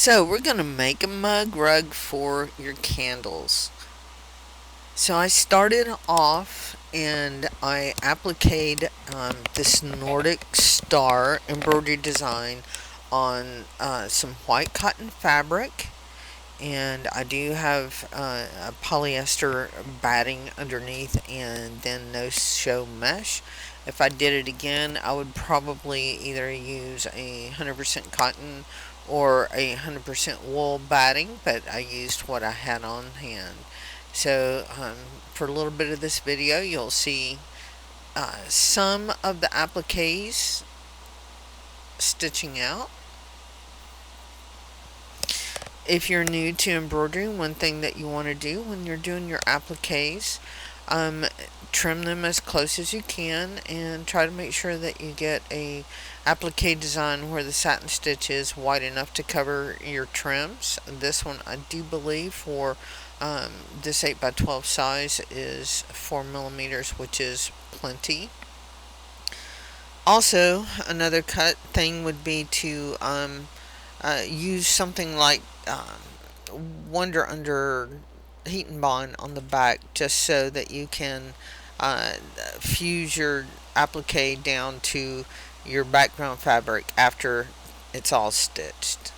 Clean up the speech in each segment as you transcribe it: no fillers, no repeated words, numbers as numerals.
So we're going to make a mug rug for your candles. So I started off and I appliqued this Nordic star embroidery design on some white cotton fabric, and I do have a polyester batting underneath and then no show mesh. If I did it again, I would probably either use a 100% cotton or a 100% wool batting, but I used what I had on hand. So for a little bit of this video, you'll see some of the appliques stitching out. If you're new to embroidery, one thing that you want to do when you're doing your appliques, um, trim them as close as you can and try to make sure that you get a applique design where the satin stitch is wide enough to cover your trims. This one, I do believe, for this 8x12 size is 4 millimeters, which is plenty. Also, another cut thing would be to use something like Wonder Under Heat and Bond on the back, just so that you can fuse your applique down to your background fabric after it's all stitched.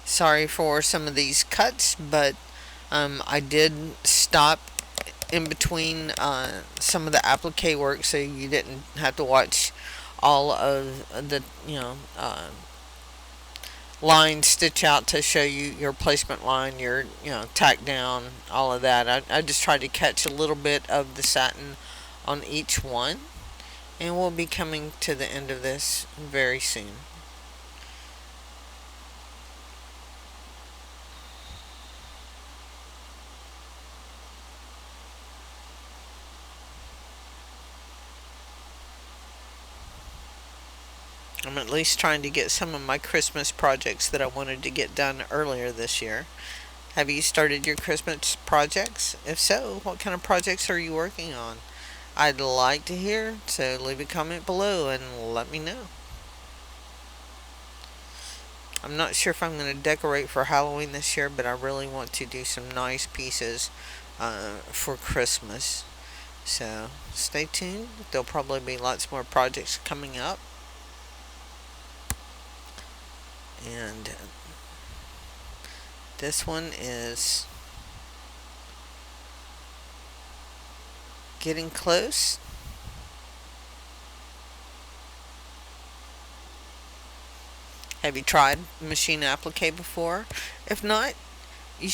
Sorry for some of these cuts, but I did stop in between some of the applique work so you didn't have to watch all of the line stitch out to show you your placement line, your tack down, all of that. I just tried to catch a little bit of the satin on each one, and we'll be coming to the end of this very soon. I'm at least trying to get some of my Christmas projects that I wanted to get done earlier this year. Have you started your Christmas projects? If so, what kind of projects are you working on? I'd like to hear, so leave a comment below and let me know. I'm not sure if I'm going to decorate for Halloween this year, but I really want to do some nice pieces for Christmas. So stay tuned. There'll probably be lots more projects coming up. And this one is getting close. Have you tried machine applique before? If not, you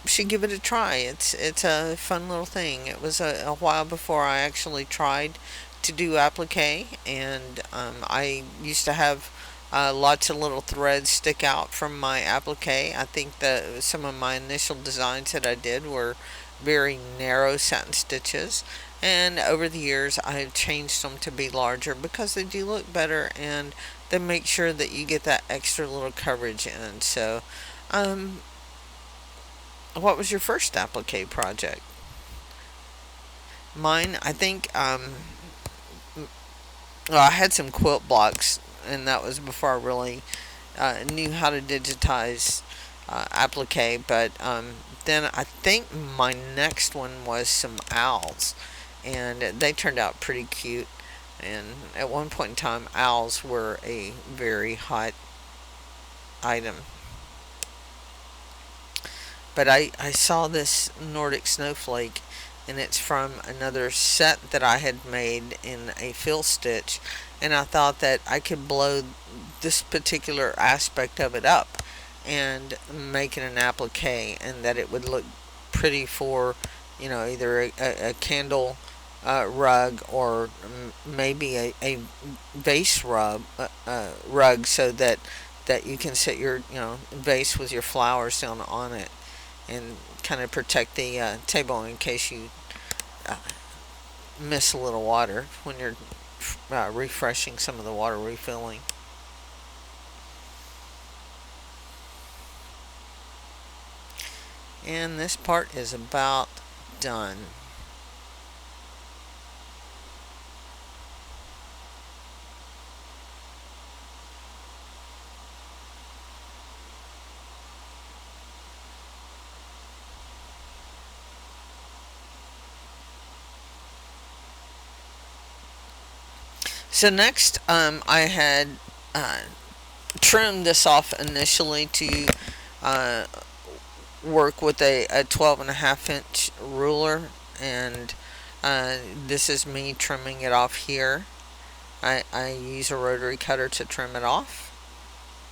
should give it a try. It's a fun little thing. It was a while before I actually tried to do applique, and I used to have lots of little threads stick out from my applique. I think that some of my initial designs that I did were very narrow satin stitches, and over the years I have changed them to be larger because they do look better and they make sure that you get that extra little coverage in. So what was your first applique project? Mine, I think, well, I had some quilt blocks, and that was before I really knew how to digitize applique. But then I think my next one was some owls, and they turned out pretty cute. And at one point in time, owls were a very hot item. But I saw this Nordic snowflake, and it's from another set that I had made in a fill stitch, and I thought that I could blow this particular aspect of it up and make it an applique, and that it would look pretty for either a candle rug, or maybe a vase rug, so that you can set your vase with your flowers down on it and kind of protect the table in case you uh, miss a little water when you're refreshing some of the water refilling. And this part is about done. So next, I had uh, trimmed this off initially to uh, work with a 12.5 inch ruler, and this is me trimming it off here. I use a rotary cutter to trim it off.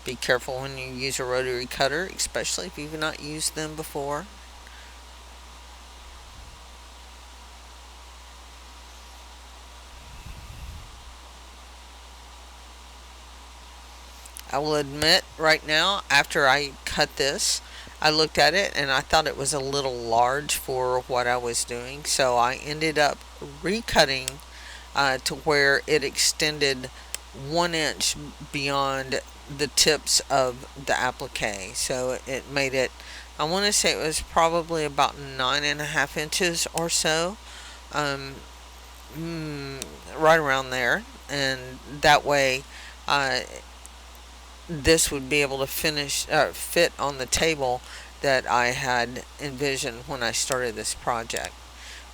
Be careful when you use a rotary cutter, especially if you've not used them before. I will admit right now, after I cut this, I looked at it and I thought it was a little large for what I was doing, so I ended up recutting to where it extended 1 inch beyond the tips of the applique. So it made it, I want to say it was probably about 9.5 inches or so, um, right around there. And that way, uh, this would be able to fit on the table that I had envisioned when I started this project.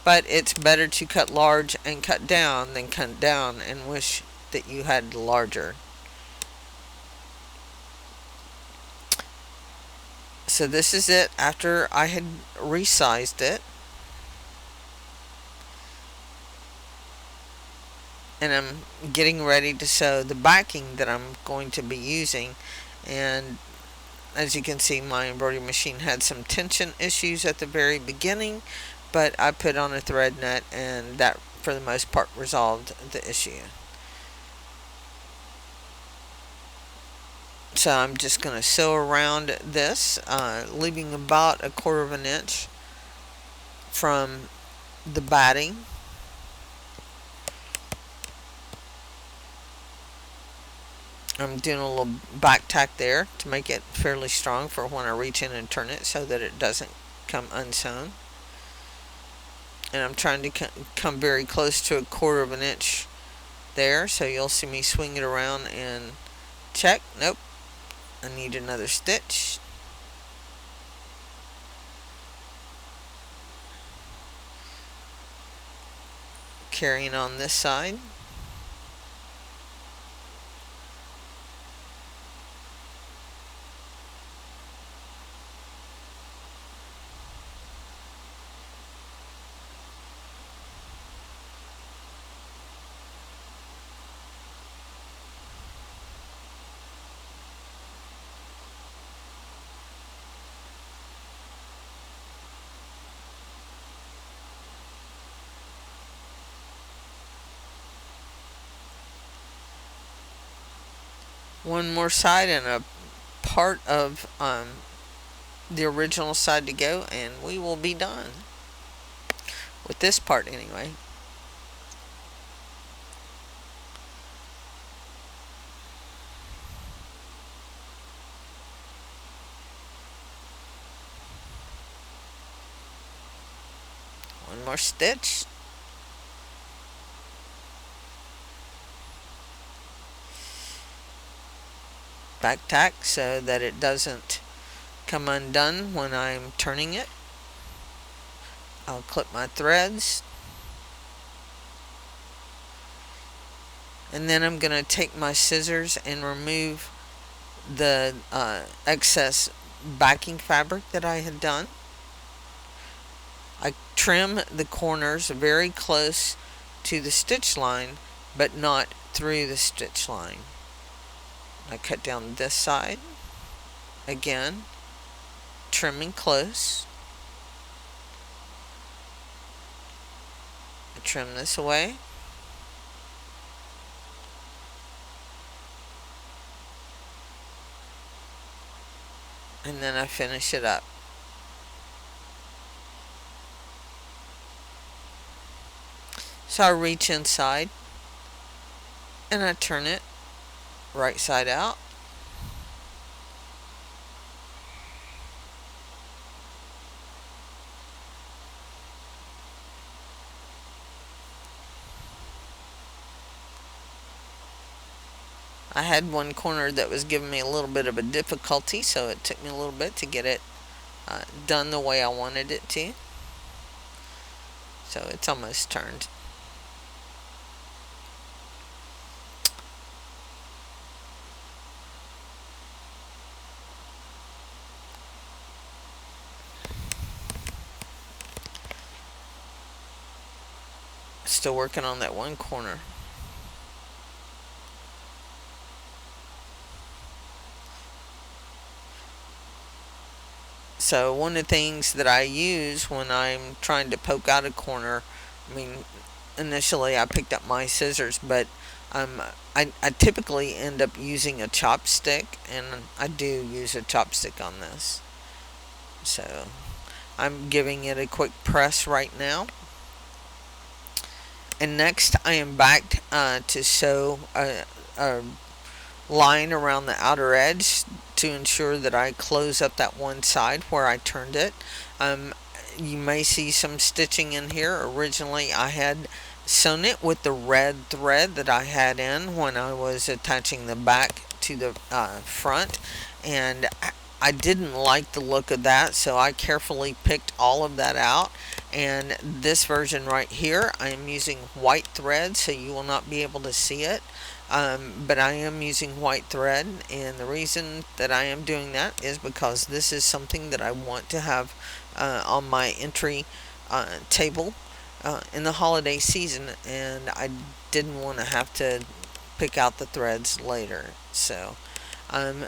But it's better to cut large and cut down than cut down and wish that you had larger. So this is it after I had resized it. And I'm getting ready to sew the backing that I'm going to be using. And as you can see, my embroidery machine had some tension issues at the very beginning, but I put on a thread net and that for the most part resolved the issue. So I'm just going to sew around this, leaving about 1/4 inch from the batting. I'm doing a little back tack there to make it fairly strong for when I reach in and turn it so that it doesn't come unsewn. And I'm trying to come very close to 1/4 inch there, so you'll see me swing it around and check. Nope, I need another stitch. Carrying on this side. One more side and a part of the original side to go, and we will be done with this part anyway. One more stitch. Back tack so that it doesn't come undone when I'm turning it. I'll clip my threads. And then I'm going to take my scissors and remove the excess backing fabric that I had done. I trim the corners very close to the stitch line, but not through the stitch line. I cut down this side. Again, trimming close. I trim this away. And then I finish it up. So I reach inside and I turn it right side out. I had one corner that was giving me a little bit of a difficulty, so it took me a little bit to get it done the way I wanted it to. So it's almost turned. Still working on that one corner. So one of the things that I use when I'm trying to poke out a corner, I mean, initially I picked up my scissors, but um, I typically end up using a chopstick, and I do use a chopstick on this. So I'm giving it a quick press right now. And next I am back to sew a line around the outer edge to ensure that I close up that one side where I turned it. Um, you may see some stitching in here. Originally I had sewn it with the red thread that I had in when I was attaching the back to the front, and I didn't like the look of that, so I carefully picked all of that out. And this version right here, I am using white thread, so you will not be able to see it. But I am using white thread, and the reason that I am doing that is because this is something that I want to have on my entry table in the holiday season, and I didn't want to have to pick out the threads later. So um,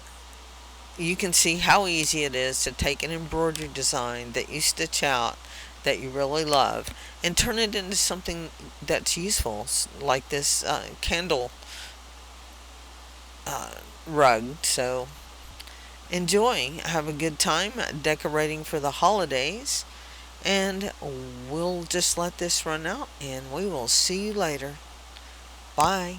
you can see how easy it is to take an embroidery design that you stitch out that you really love and turn it into something that's useful, like this candle uh, rug. So enjoy, have a good time decorating for the holidays, and we'll just let this run out and we will see you later. Bye.